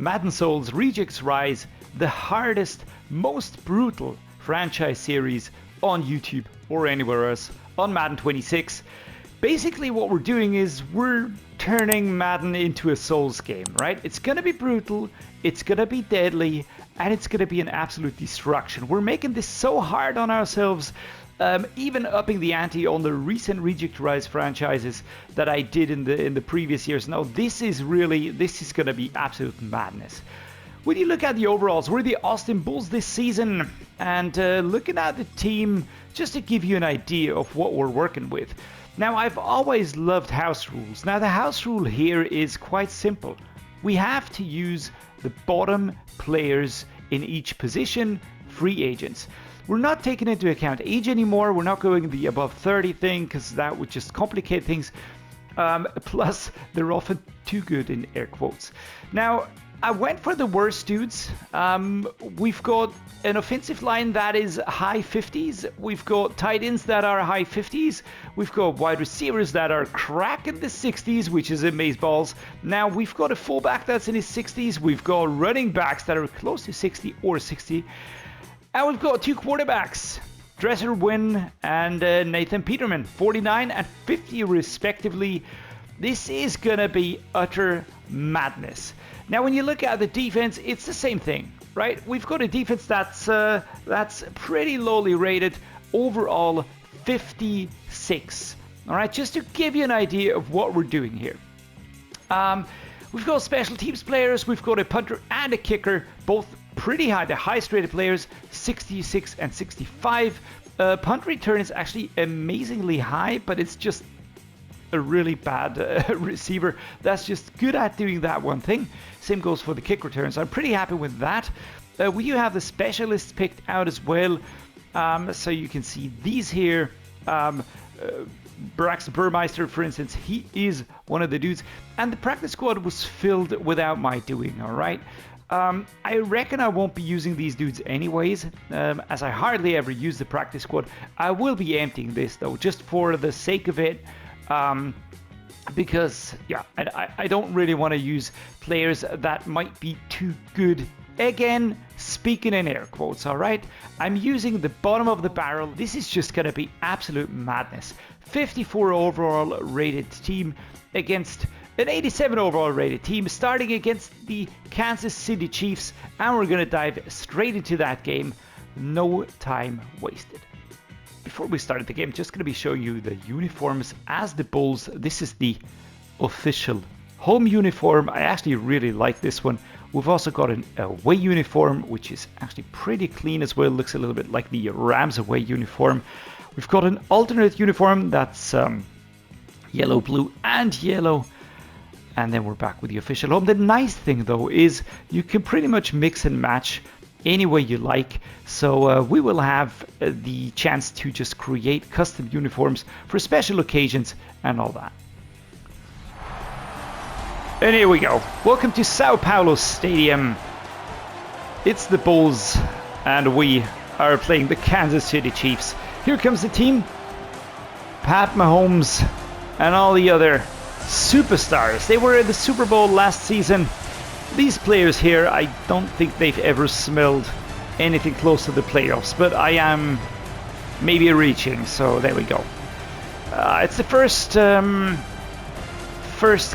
Madden Souls Rejects Rise, the hardest, most brutal franchise series on YouTube or anywhere else on Madden 26. Basically what we're doing is we're turning Madden into a Souls game, right? It's gonna be brutal, it's gonna be deadly, and it's gonna be an absolute destruction. We're making this so hard on ourselves, even upping the ante on the recent Reject Rise franchises that I did in the previous years. Now this is gonna be absolute madness. When you look at the overalls, we're the Austin Bulls this season, and looking at the team, just to give you an idea of what we're working with. Now, I've always loved house rules. Now, the house rule here is quite simple. We have to use the bottom players in each position, free agents. We're not taking into account age anymore. We're not going the above 30 thing, because that would just complicate things. Plus, they're often too good in air quotes. Now, I went for the worst dudes. We've got an offensive line that is high 50s. We've got tight ends that are high 50s. We've got wide receivers that are cracking the 60s, which is amazeballs. Now we've got a fullback that's in his 60s. We've got running backs that are close to 60 or 60. And we've got two quarterbacks, Dresser Wynn and Nathan Peterman, 49 and 50 respectively. This is gonna be utter madness. Now, when you look at the defense, it's the same thing, right? We've got a defense that's pretty lowly rated, overall 56. All right, just to give you an idea of what we're doing here. We've got special teams players, we've got a punter and a kicker, both pretty high. The highest rated players, 66 and 65. Punt return is actually amazingly high, but it's just a really bad receiver that's just good at doing that one thing. Same goes for the kick returns. I'm pretty happy with that. We do have the specialists picked out as well, so you can see these here. Braxton Burmeister, for instance, he is one of the dudes, and the practice squad was filled without my doing. All right, I reckon I won't be using these dudes anyways, as I hardly ever use the practice squad. I will be emptying this though, just for the sake of it. Because yeah, I don't really want to use players that might be too good. Again, speaking in air quotes, all right? I'm using the bottom of the barrel. This is just going to be absolute madness. 54 overall rated team against an 87 overall rated team, starting against the Kansas City Chiefs, and we're going to dive straight into that game. No time wasted. Before we started the game, just going to be showing you the uniforms as the Bulls. This is the official home uniform. I actually really like this one. We've also got an away uniform, which is actually pretty clean as well. Looks a little bit like the Rams away uniform. We've got an alternate uniform that's yellow, blue, and yellow. And then we're back with the official home. The nice thing, though, is you can pretty much mix and match any way you like, so we will have the chance to just create custom uniforms for special occasions and all that. And here we go. Welcome to Sao Paulo Stadium. It's the Bulls, and we are playing the Kansas City Chiefs. Here comes the team. Pat Mahomes and all the other superstars. They were in the Super Bowl last season. These players here, I don't think they've ever smelled anything close to the playoffs, but I am maybe reaching, so there we go. It's the first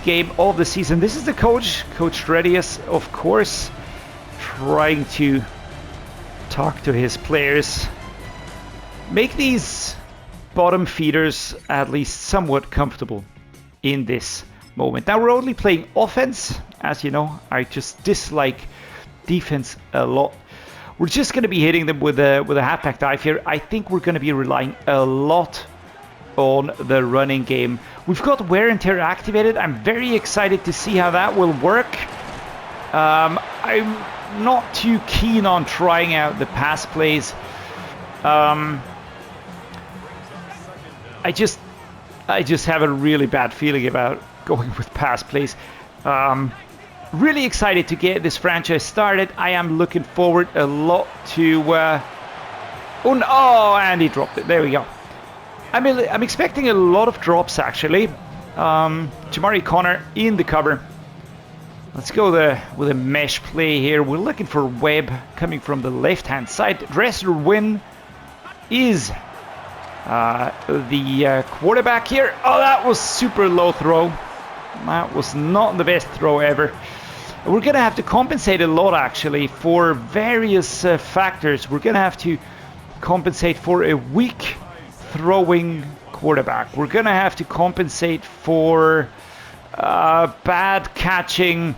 game of the season. This is the Coach Dreddeus, of course, trying to talk to his players. Make these bottom feeders at least somewhat comfortable in this moment. Now we're only playing offense. As you know, I just dislike defense a lot. We're just going to be hitting them with a halfback dive here. I think we're going to be relying a lot on the running game. We've got wear and tear activated. I'm very excited to see how that will work. I'm not too keen on trying out the pass plays. I just have a really bad feeling about going with pass plays. Really excited to get this franchise started. I am looking forward a lot to... oh, and he dropped it. There we go. I'm expecting a lot of drops, actually. Jamari Connor in the cover. Let's go with a mesh play here. We're looking for Webb coming from the left-hand side. Dresser Win is the quarterback here. Oh, that was super low throw. That was not the best throw ever. We're going to have to compensate a lot, actually, for various factors. We're going to have to compensate for a weak throwing quarterback. We're going to have to compensate for bad catching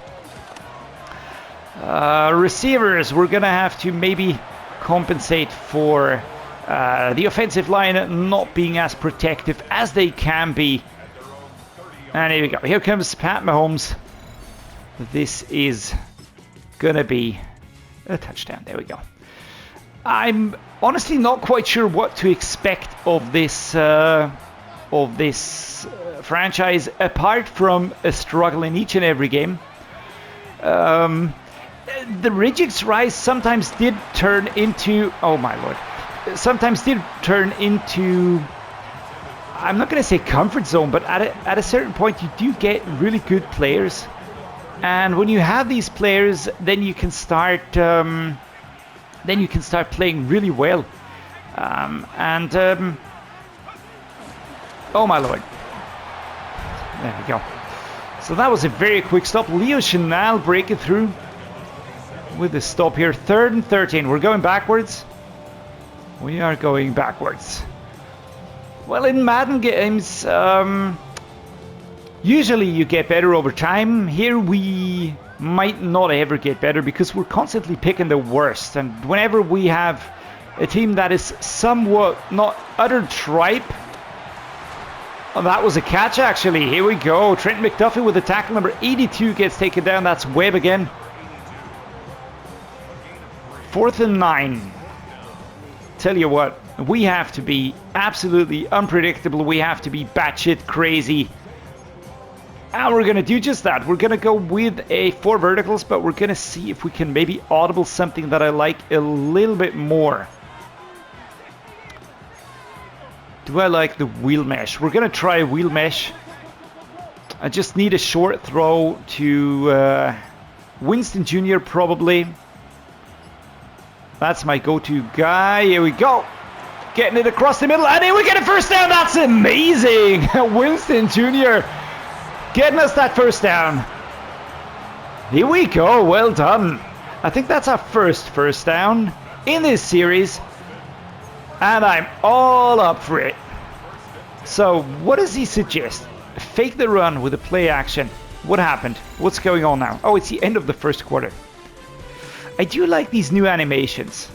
receivers. We're going to have to maybe compensate for the offensive line not being as protective as they can be. And here we go. Here comes Pat Mahomes. This is going to be a touchdown. There we go. I'm honestly not quite sure what to expect of this franchise, apart from a struggle in each and every game. The Ridgic's Rise sometimes did turn into, oh my lord, sometimes did turn into, I'm not going to say comfort zone, but at a certain point you do get really good players, and when you have these players, then you can start playing really well, oh my lord, there we go. So that was a very quick stop. Leo Chenal breaking through with a stop here. 3rd and 13. We're going backwards. We are going backwards. Well, in Madden games, usually you get better over time. Here we might not ever get better because we're constantly picking the worst. And whenever we have a team that is somewhat not utter tripe. Oh, that was a catch, actually. Here we go. Trent McDuffie with the tackle. Number 82 gets taken down. That's Webb again. 4th and 9. Tell you what, we have to be absolutely unpredictable. We have to be batshit crazy. And we're going to do just that. We're going to go with a 4 verticals, but we're going to see if we can maybe audible something that I like a little bit more. Do I like the wheel mesh? We're going to try wheel mesh. I just need a short throw to Winston Jr. probably. That's my go-to guy. Here we go. Getting it across the middle. And here we get a first down. That's amazing. Winston Jr. getting us that first down. Here we go. Well done. I think that's our first down in this series. And I'm all up for it. So what does he suggest? Fake the run with a play action. What happened? What's going on now? Oh, it's the end of the first quarter. I do like these new animations.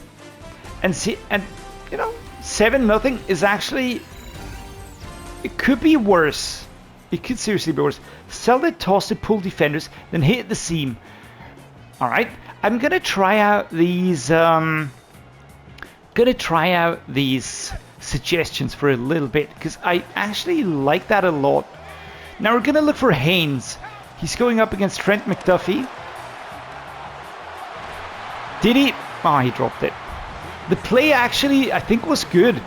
And see, and you know, 7-0 is actually, it could be worse. It could seriously be worse. Sell the toss to pull defenders, then hit the seam. All right, I'm gonna try out these. Suggestions for a little bit because I actually like that a lot. Now we're gonna look for Haynes. He's going up against Trent McDuffie. Did he? Oh, he dropped it. The play actually, I think, was good.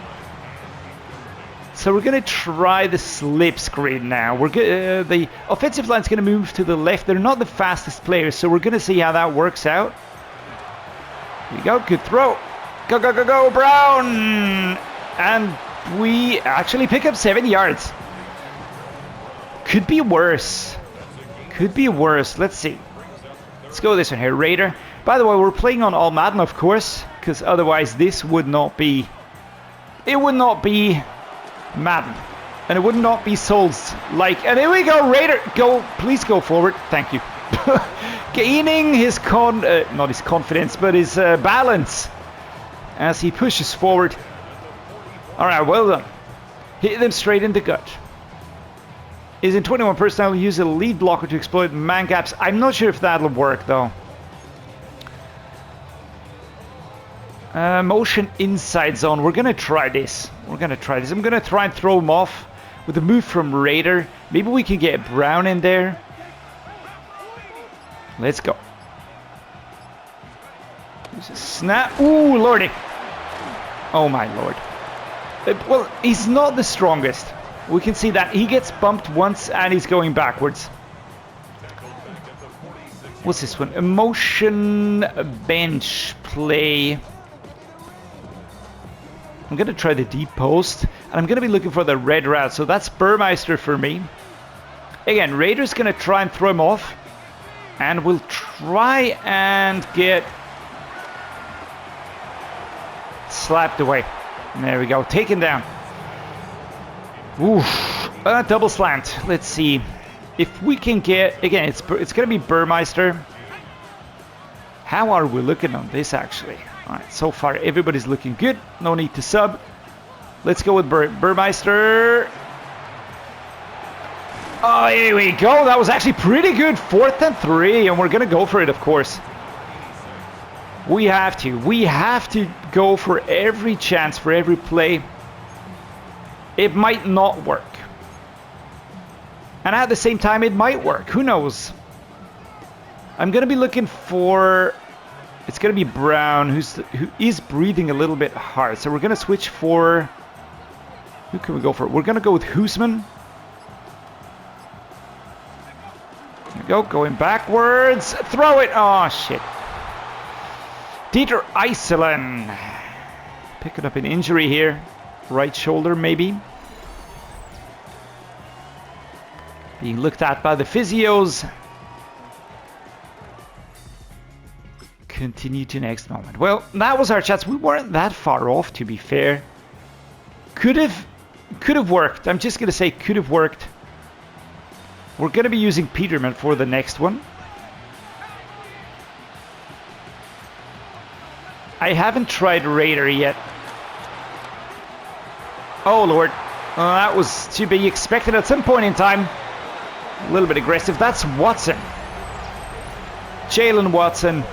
So we're gonna try the slip screen now. The offensive line's gonna move to the left. They're not the fastest players, so we're gonna see how that works out. Here we go. Good throw. Go, go, go, go, Brown! And we actually pick up 7 yards. Could be worse. Could be worse. Let's see. Let's go this one here. Raider. By the way, we're playing on All Madden, of course, because otherwise this would not be... It would not be Madden. And it would not be Souls. Like, and here we go, Raider. Go, please go forward. Thank you. Gaining his not his confidence, but his balance. As he pushes forward. Alright, well done. Hit them straight in the gut. Is in 21 personnel, use a lead blocker to exploit man gaps. I'm not sure if that'll work though. Motion inside zone. We're gonna try this. I'm gonna try and throw him off with a move from Raider. Maybe we can get Brown in there. Let's go. There's a snap. Ooh, lordy. Oh my lord. Well, he's not the strongest. We can see that. He gets bumped once and he's going backwards. What's this one? Emotion bench play. I'm going to try the deep post. And I'm going to be looking for the red route. So that's Burmeister for me. Again, Raider's going to try and throw him off. And we'll try and get slapped away. There we go. Taken down. Oof. Double slant. Let's see if we can get... Again, it's going to be Burmeister. How are we looking on this, actually? All right, so far, everybody's looking good. No need to sub. Let's go with Burmeister. Oh, here we go. That was actually pretty good. 4th and 3, and we're going to go for it, of course. We have to. We have to go for every chance, for every play. It might not work. And at the same time, it might work. Who knows? I'm going to be looking for... It's going to be Brown, who is breathing a little bit hard. So we're going to switch for... Who can we go for? We're going to go with Hoosman. There we go. Going backwards. Throw it. Oh, shit. Dieter Eiselen. Picking up an injury here. Right shoulder, maybe. Being looked at by the physios. Continue to next moment. Well, that was our chance. We weren't that far off, to be fair. Could have worked. I'm just going to say could have worked. We're going to be using Peterman for the next one. I haven't tried Raider yet. Oh, Lord. That was to be expected at some point in time. A little bit aggressive. That's Watson. Jalen Watson.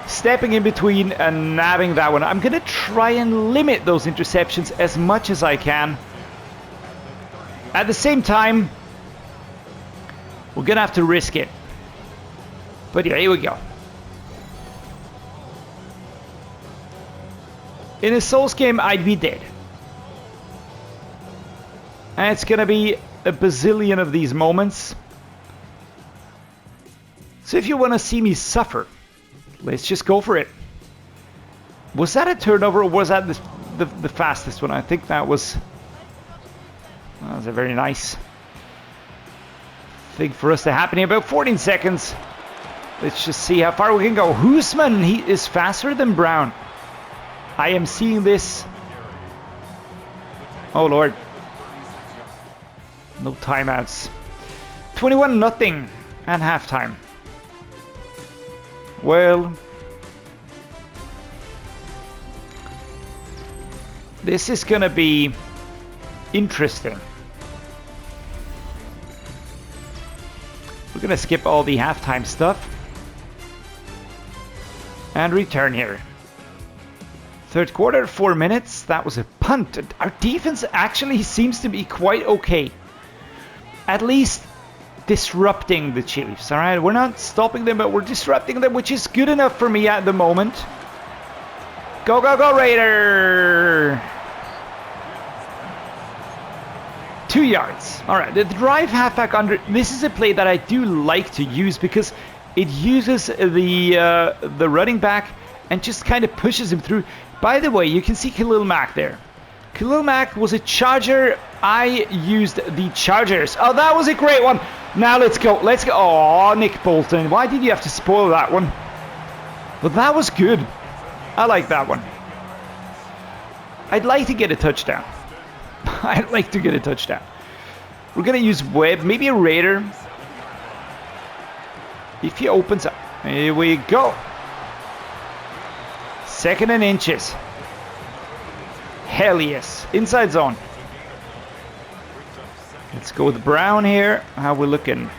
Stepping in between and nabbing that one. I'm going to try and limit those interceptions as much as I can. At the same time, we're going to have to risk it. But yeah, here we go. In a Souls game, I'd be dead. And it's going to be a bazillion of these moments. So if you want to see me suffer, let's just go for it. Was that a turnover or was that the fastest one? I think that was a very nice thing for us to happen in about 14 seconds. Let's just see how far we can go. Hoosman, he is faster than Brown. I am seeing this. Oh, Lord. No timeouts. 21-0 at halftime. Well, this is going to be interesting. We're going to skip all the halftime stuff and return here. Third quarter, 4 minutes. That was a punt. Our defense actually seems to be quite okay. At least disrupting the Chiefs, all right? We're not stopping them, but we're disrupting them, which is good enough for me at the moment. Go, go, go, Raider! 2 yards. All right, the drive halfback under. This is a play that I do like to use because it uses the running back and just kind of pushes him through. By the way, you can see Khalil Mack there. Khalil Mack was a Charger. I used the Chargers. Oh, that was a great one. Now let's go. Let's go. Oh, Nick Bolton. Why did you have to spoil that one? But that was good. I like that one. I'd like to get a touchdown. I'd like to get a touchdown. We're going to use Webb. Maybe a Raider. If he opens up. Here we go. 2nd and inches. Hell yes. Inside zone. Let's go with Brown here. How we looking?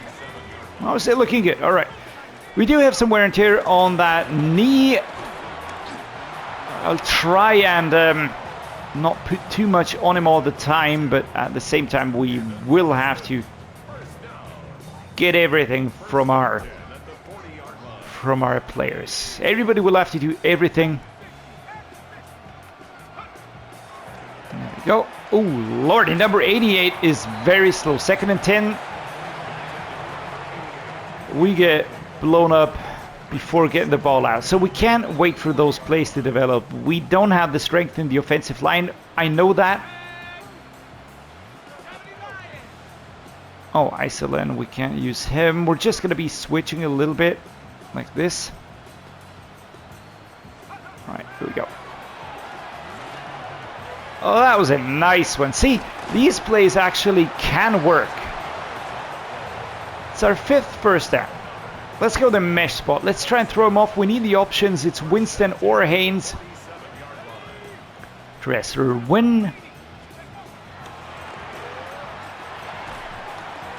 Oh, still looking good. All right. We do have some wear and tear on that knee. I'll try and not put too much on him all the time, but at the same time, we will have to get everything from our players. Everybody will have to do everything. There we go. Oh, Lordy, number 88 is very slow. 2nd and 10. We get blown up before getting the ball out. So we can't wait for those plays to develop. We don't have the strength in the offensive line. I know that. Oh, Iceland, we can't use him. We're just going to be switching a little bit like this. All right, here we go. Oh, that was a nice one. See, these plays actually can work. It's our 5th first down. Let's go the mesh spot. Let's try and throw him off. We need the options. It's Winston or Haynes. Dresser win.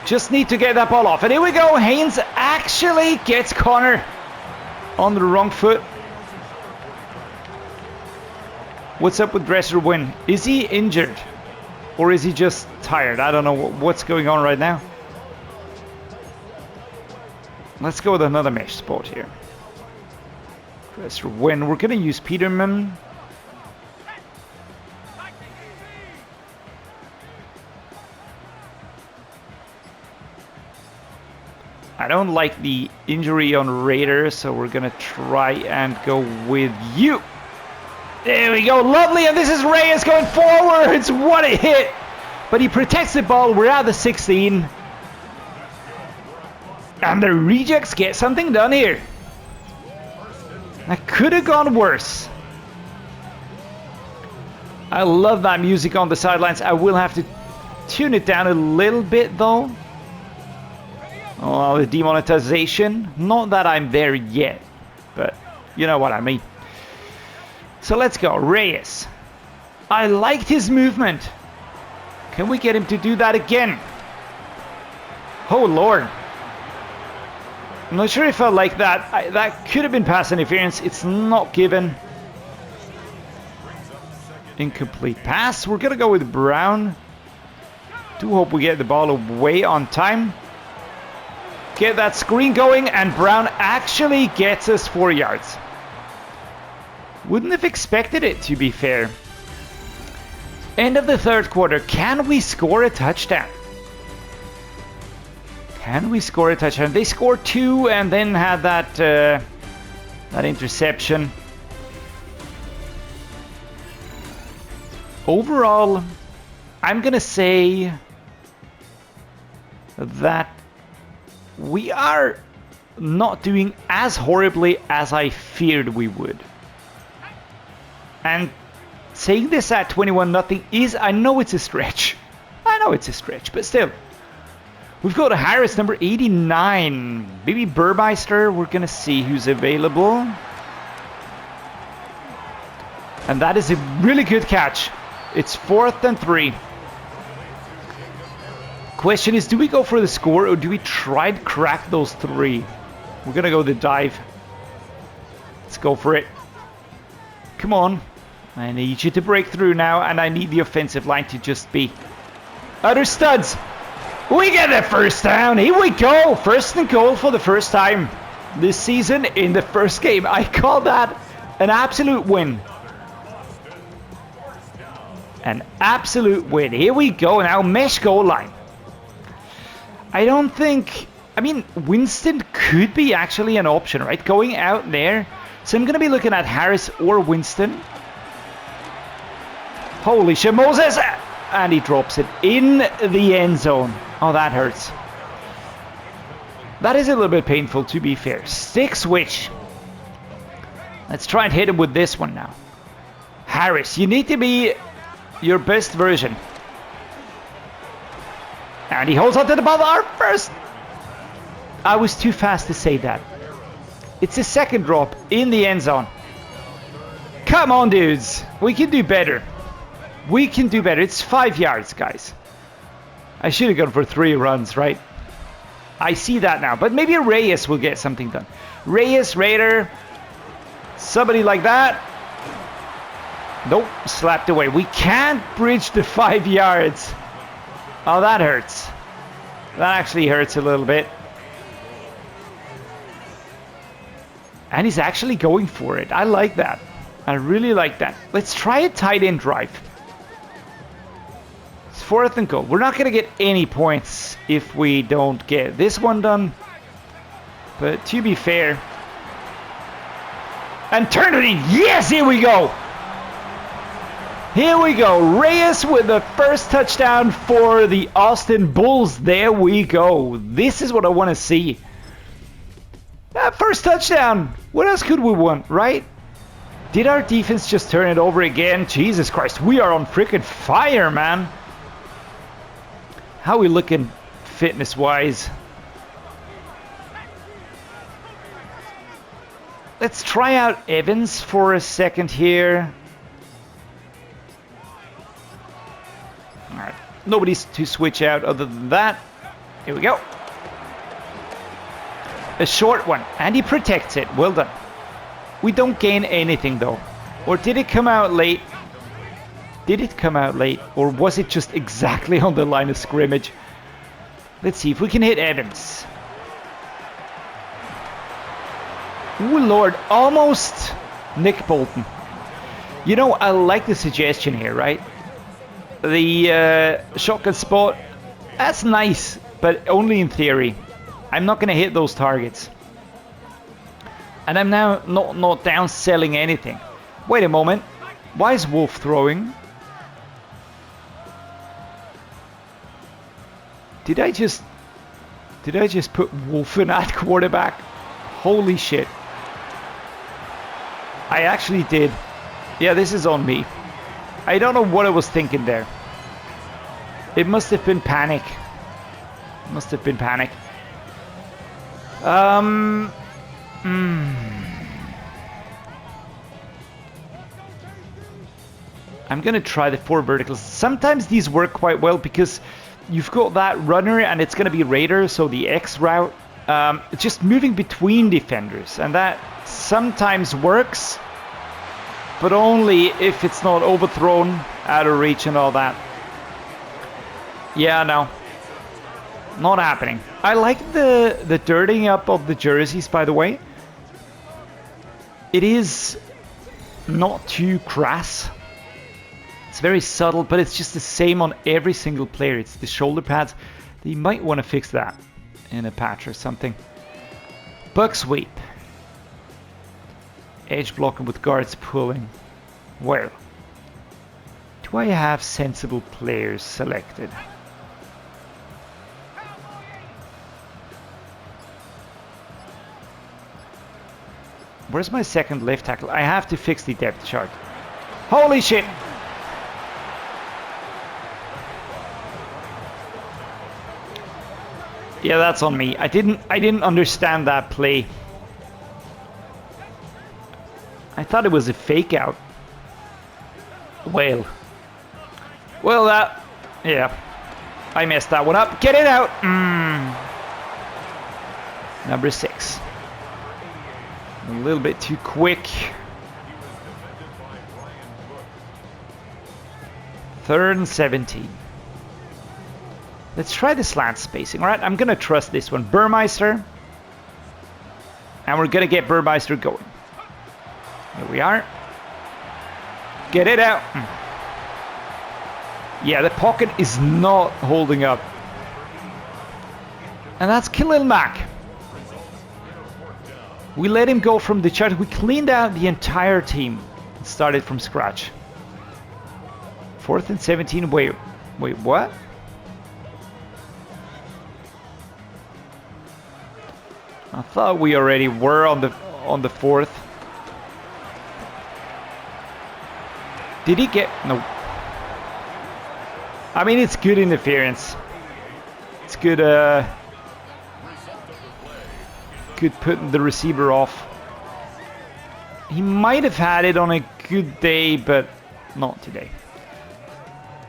Just need to get that ball off. And here we go. Haynes actually gets Connor on the wrong foot. What's up with Dresser win? Is he injured? Or is he just tired? I don't know what's going on right now. Let's go with another mesh spot here. Dresser win. We're going to use Peterman. I don't like the injury on Raider, so we're going to try and go with you. There we go, lovely, and this is Reyes going forwards. What a hit! But he protects the ball. We're at the 16. And the rejects get something done here. That could have gone worse. I love that music on the sidelines. I will have to tune it down a little bit though. Oh, the demonetization. Not that I'm there yet, but you know what I mean. So let's go, Reyes. I liked his movement. Can we get him to do that again? Oh Lord. I'm not sure if I like that. That could have been pass interference. It's not given. Incomplete pass. We're going to go with Brown. Do hope we get the ball away on time. Get that screen going, and Brown actually gets us 4 yards. Wouldn't have expected it, to be fair. End of the 3rd quarter. Can we score a touchdown? Can we score a touchdown? They scored 2 and then had that interception. Overall, I'm going to say that we are not doing as horribly as I feared we would. And saying this at 21-0 is, I know it's a stretch. I know it's a stretch, but still. We've got a Harris, number 89. Maybe Burmeister. We're going to see who's available. And that is a really good catch. It's 4th and 3. Question is, do we go for the score or do we try to crack those 3? We're going to go the dive. Let's go for it. Come on. I need you to break through now, and I need the offensive line to just be utter studs. We get the first down. Here we go. 1st and goal for the first time this season in the first game. I call that an absolute win. An absolute win. Here we go now. Mesh goal line. I don't think... I mean, Winston could be actually an option, right? Going out there. So I'm going to be looking at Harris or Winston. Holy shit, Moses! And he drops it in the end zone. Oh, that hurts. That is a little bit painful, to be fair. Stick switch. Let's try and hit him with this one now. Harris, you need to be your best version. And he holds on to the ball. Our first. I was too fast to say that. It's a second drop in the end zone. Come on, dudes. We can do better. We can do better. It's 5 yards, guys. I should have gone for 3 runs, right? I see that now. But maybe Reyes will get something done. Reyes, Raider. Somebody like that. Nope. Slapped away. We can't bridge the 5 yards. Oh, that hurts. That actually hurts a little bit. And he's actually going for it. I like that. I really like that. Let's try a tight end drive. It's 4th and goal. We're not going to get any points if we don't get this one done. But to be fair, And turn it in. Yes, here we go. Here we go. Reyes with the first touchdown for the Austin Bulls. There we go. This is what I want to see. That first touchdown. What else could we want, right? Did our defense just turn it over again? Jesus Christ, we are on freaking fire, man. How are we looking fitness-wise? Let's try out Evans for a second here. Alright, nobody's to switch out other than that. Here we go. A short one, and he protects it. Well done. We don't gain anything though. Or did it come out late? Did it come out late? Or was it just exactly on the line of scrimmage? Let's see if we can hit Evans. Oh Lord, almost Nick Bolton. You know, I like the suggestion here, right? The shotgun spot, that's nice, but only in theory. I'm not going to hit those targets. And I'm now not downselling anything. Wait a moment. Why is Wolf throwing? Did I just put Wolf in at quarterback? Holy shit. I actually did. Yeah, this is on me. I don't know what I was thinking there. It must have been panic. Must have been panic. I'm gonna try the 4 verticals. Sometimes these work quite well because you've got that runner and it's gonna be Raider, so the X route. It's just moving between defenders, and that sometimes works, but only if it's not overthrown, out of reach and all that. Yeah, no. Not happening. I like the dirtying up of the jerseys, by the way. It is not too crass. It's very subtle, but it's just the same on every single player. It's the shoulder pads. You might want to fix that in a patch or something. Buck sweep. Edge blocking with guards pulling. Well, do I have sensible players selected? Where's my second left tackle? I have to fix the depth chart. Holy shit! Yeah, that's on me. I didn't understand that play. I thought it was a fake out. Well, that, yeah, I messed that one up. Get it out. Number 6. A little bit too quick. 3rd and 17. Let's try the slant spacing. All right, I'm going to trust this one. Burmeister. And we're going to get Burmeister going. Here we are. Get it out. Yeah, the pocket is not holding up. And that's Khalil Mack. We let him go from the chart. We cleaned out the entire team and started from scratch. 4th and 17. Wait, what? I thought we already were on the 4th. Did he get... No. I mean, it's good interference. It's good, good putting the receiver off. He might have had it on a good day, but not today.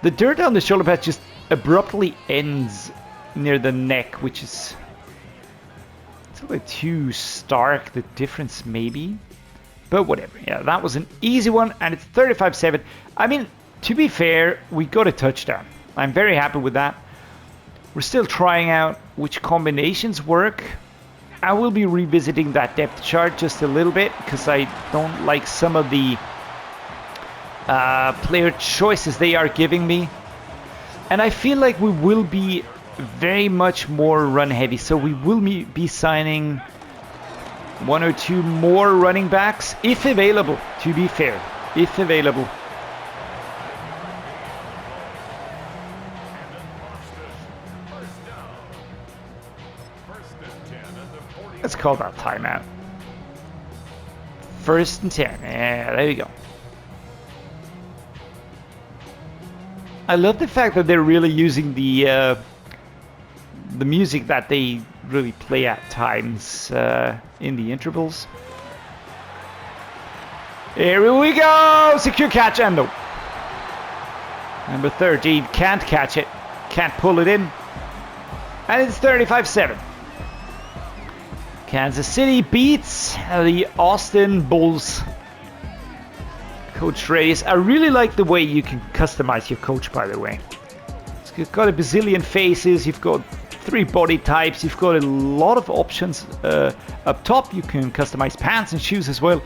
The dirt on the shoulder pad just abruptly ends near the neck, which is... It's a bit too stark, the difference maybe. But whatever. Yeah, that was an easy one, and it's 35-7. I mean, to be fair, we got a touchdown. I'm very happy with that. We're still trying out which combinations work. I will be revisiting that depth chart just a little bit because I don't like some of the player choices they are giving me. And I feel like we will be very much more run heavy, so we will be signing 1 or 2 more running backs, if available, to be fair, if available. Let's call that timeout. 1st and 10. Yeah, there you go. I love the fact that they're really using the music that they really play at times in the intervals. Here we go! Secure catch and no. Number 13 can't catch it, can't pull it in. And it's 35-7. Kansas City beats the Austin Bulls. Coach Dreddeus. I really like the way you can customize your coach, by the way. You've got a bazillion faces, you've got 3 body types, you've got a lot of options up top. You can customize pants and shoes as well.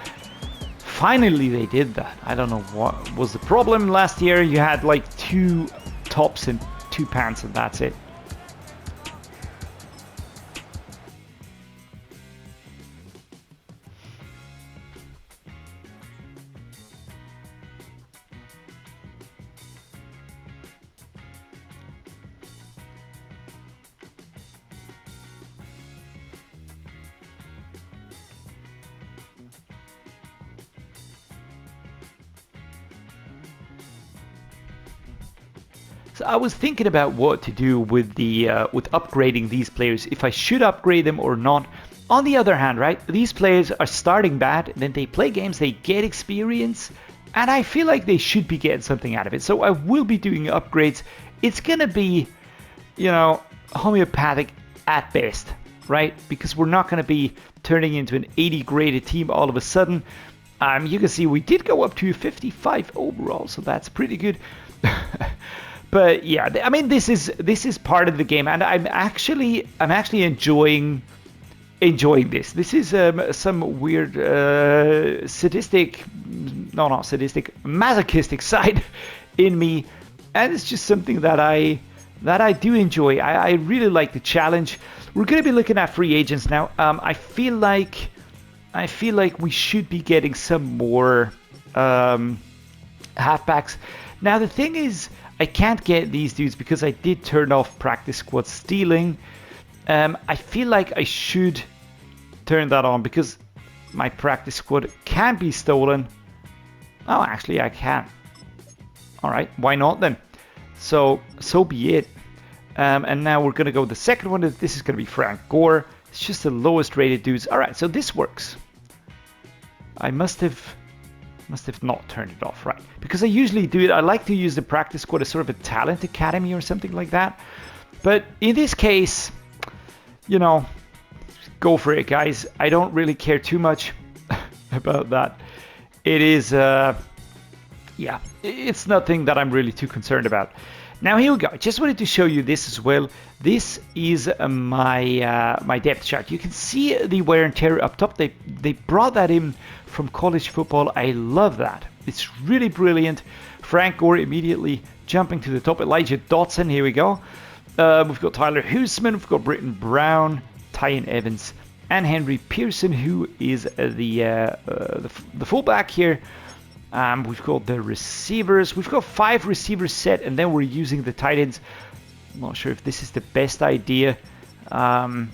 Finally they did that. I don't know what was the problem last year. You had like 2 tops and 2 pants and that's it. So I was thinking about what to do with with upgrading these players, if I should upgrade them or not. On the other hand, right, these players are starting bad, then they play games, they get experience, and I feel like they should be getting something out of it. So I will be doing upgrades. It's gonna be, you know, homeopathic at best, right? Because we're not gonna be turning into an 80 graded team all of a sudden. You can see we did go up to 55 overall, so that's pretty good. But yeah, I mean, this is part of the game, and I'm actually enjoying this. This is some weird masochistic side in me, and it's just something that I do enjoy. I really like the challenge. We're going to be looking at free agents now. I feel like we should be getting some more halfbacks. Now the thing is, I can't get these dudes because I did turn off practice squad stealing. I feel like I should turn that on because my practice squad can be stolen. Oh, actually I can. All right, why not then? So be it. And now we're gonna go with the second one. This is gonna be Frank Gore. It's just the lowest rated dudes. All right, so this works. I must have not turned it off, right? Because I usually do it. I like to use the practice squad as sort of a talent academy or something like that. But in this case, you know, go for it, guys. I don't really care too much about that. It is, yeah, it's nothing that I'm really too concerned about. Now here we go. I just wanted to show you this as well. This is my depth chart. You can see the wear and tear up top. They brought that in from college football. I love that. It's really brilliant. Frank Gore immediately jumping to the top. Elijah Dotson, here we go. We've got Tyler Huseman, we've got Britton Brown, Tyan Evans, and Henry Pearson, who is the fullback here. We've got the receivers. We've got 5 receivers set, and then we're using the tight ends. I'm not sure if this is the best idea. But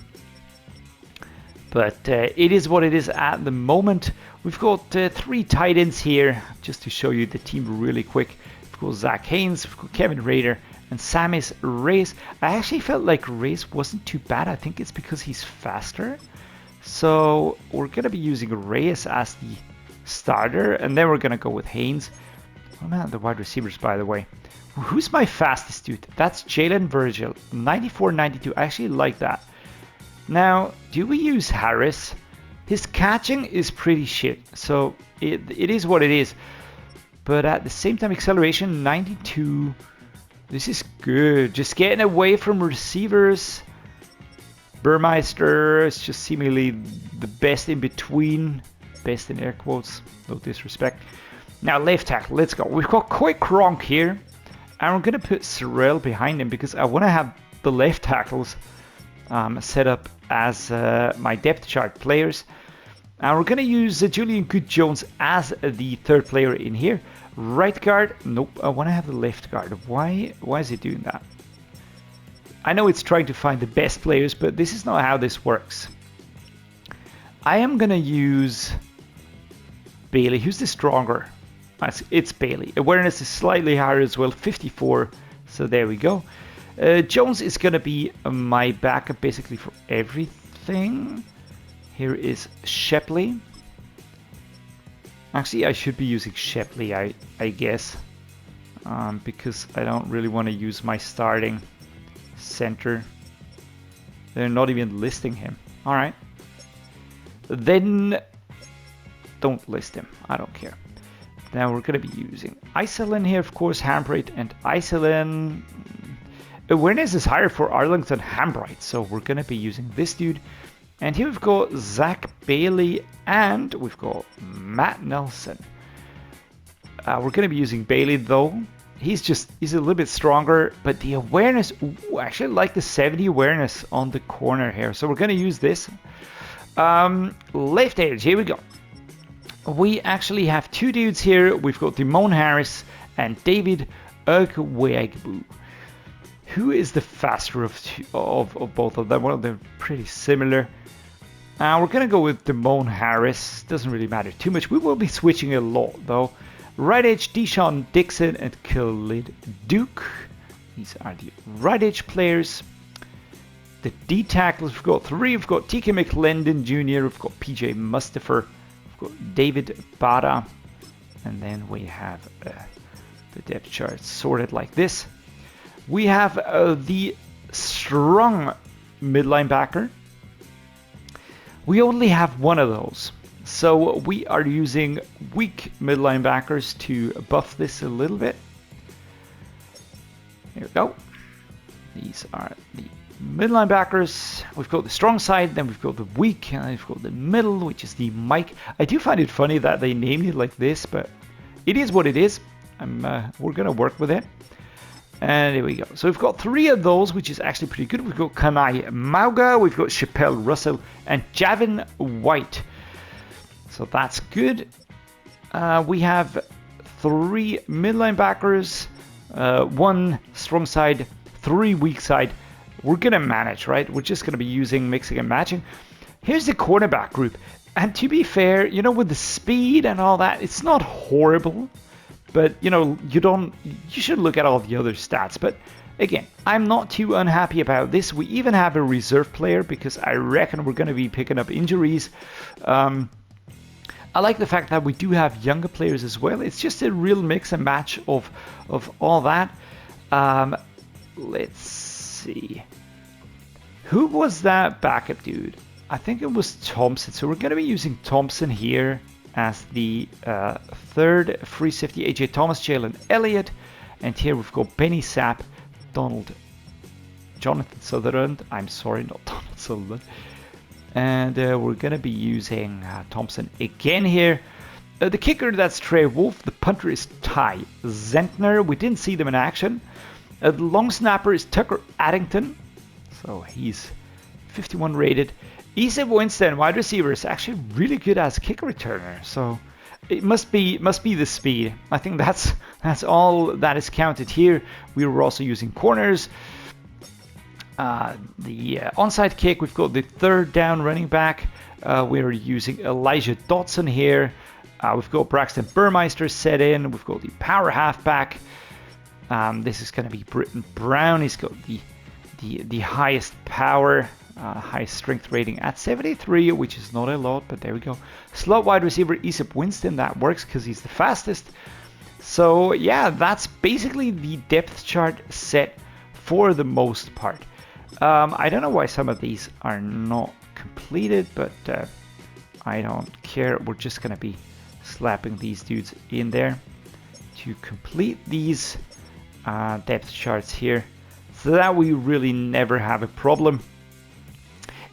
it is what it is at the moment. We've got 3 tight ends here, just to show you the team really quick. We've got Zach Haynes, we've got Kevin Rader, and Samis Reyes. I actually felt like Reyes wasn't too bad. I think it's because he's faster. So we're going to be using Reyes as the starter, and then we're going to go with Haynes. Oh man, the wide receivers, by the way. Who's my fastest dude? That's Jalen Virgil, 94-92. I actually like that. Now, do we use Harris? His catching is pretty shit, so it is what it is. But at the same time, acceleration, 92. This is good. Just getting away from receivers. Burmeister is just seemingly the best in between. Best in air quotes, no disrespect. Now, left tackle, let's go. We've got Coy Cronk here. And we're going to put Sorrell behind him because I want to have the left tackles set up as my depth chart players. Now we're going to use Julian Good-Jones as the third player in here. Right guard, nope, I want to have the left guard. Why is it doing that? I know it's trying to find the best players, but this is not how this works. I am going to use Bailey. Who's the stronger? It's Bailey. Awareness is slightly higher as well, 54. So there we go. Jones is going to be my backup basically for everything. Here is Shepley. Actually, I should be using Shepley, I guess. Because I don't really want to use my starting center. They're not even listing him. Alright. Then don't list him. I don't care. Now we're going to be using Iselin here, of course. Hambright and Iselin. Awareness is higher for Arlington Hambright, so we're going to be using this dude. And here we've got Zach Bailey and we've got Matt Nelson. We're going to be using Bailey though. He's a little bit stronger, but the awareness, ooh, I actually like the 70 awareness on the corner here. So we're going to use this. Left edge, here we go. We actually have two dudes here. We've got Damone Harris and David Ugwegbu. Who is the faster of both of them? Well, they're pretty similar. We're going to go with Damone Harris. Doesn't really matter too much. We will be switching a lot, though. Right edge, Deshaun Dixon and Khalid Duke. These are the right edge players. The D tackles, we've got three. We've got TK McClendon Jr. We've got PJ Mustafer. We've got David Bada. And then we have the depth chart sorted like this. We have the strong mid linebacker. We only have one of those. So we are using weak mid linebackers to buff this a little bit. There we go. These are the mid linebackers. We've got the strong side, then we've got the weak, and then we've got the middle, which is the Mike. I do find it funny that they named it like this, but it is what it is. We're going to work with it. And there we go. So we've got three of those, which is actually pretty good. We've got Kanai Mauga, we've got Chappelle Russell, and Javin White. So that's good. We have three mid linebackers, one strong side, three weak side. We're going to manage, right? We're just going to be using mixing and matching. Here's the cornerback group. And to be fair, you know, with the speed and all that, it's not horrible. But, you know, you should look at all the other stats. But again, I'm not too unhappy about this. We even have a reserve player because I reckon we're going to be picking up injuries. I like the fact that we do have younger players as well. It's just a real mix and match of all that. Let's see. Who was that backup dude? I think it was Thompson. So we're going to be using Thompson here as the third free safety. AJ Thomas, Jalen Elliott. And here we've got Benny Sapp, Jonathan Sutherland. I'm sorry, not Donald Sutherland. And we're going to be using Thompson again here. The kicker, that's Trey Wolf. The punter is Ty Zentner. We didn't see them in action. The long snapper is Tucker Addington. So he's 51 rated. Esa Winston, wide receiver, is actually really good as kick returner. So it must be the speed. I think that's all that is counted here. We were also using corners. The onside kick, we've got the third down running back. We're using Elijah Dotson here. We've got Braxton Burmeister set in. We've got the power halfback. This is going to be Britton Brown. He's got the highest power, highest strength rating at 73, which is not a lot, but there we go. Slot wide receiver Esop Winston. That works because he's the fastest. So yeah, that's basically the depth chart set for the most part. I don't know why some of these are not completed, but I don't care. We're just going to be slapping these dudes in there to complete these depth charts here so that we really never have a problem.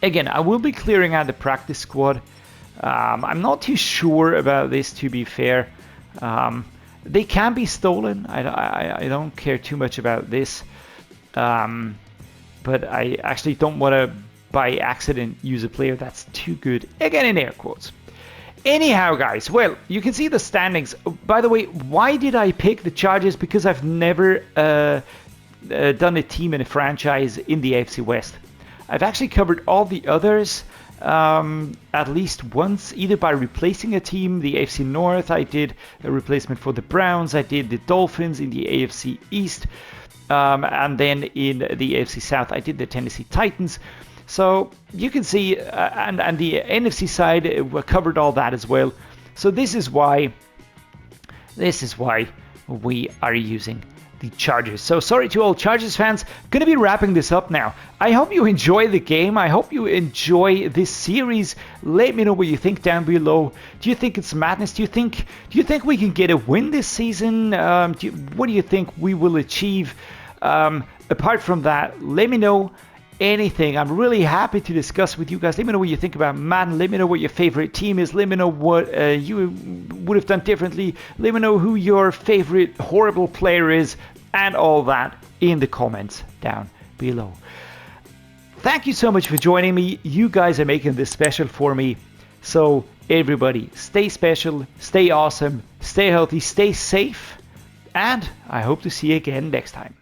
Again, I will be clearing out the practice squad. I'm not too sure about this, to be fair. They can be stolen. I don't care too much about this. But I actually don't want to, by accident, use a player that's too good. Again, in air quotes. Anyhow, guys, well, you can see the standings. By the way, why did I pick the Chargers? Because I've never done a team in a franchise in the AFC West. I've actually covered all the others at least once, either by replacing a team. The AFC North, I did a replacement for the Browns. I did the Dolphins in the AFC East. And then in the AFC South, I did the Tennessee Titans. So you can see, and the NFC side, we covered all that as well. So this is why we are using the Chargers. So sorry to all Chargers fans. Gonna be wrapping this up now. I hope you enjoy the game. I hope you enjoy this series. Let me know what you think down below. Do you think it's madness? Do you think we can get a win this season? What do you think we will achieve? Apart from that, let me know anything. I'm really happy to discuss with you guys. Let me know what you think about Madden. Let me know what your favorite team is. Let me know what you would have done differently. Let me know who your favorite horrible player is, and all that in the comments down below. Thank you so much for joining me. You guys are making this special for me. So everybody, stay special, stay awesome, stay healthy, stay safe, and I hope to see you again next time.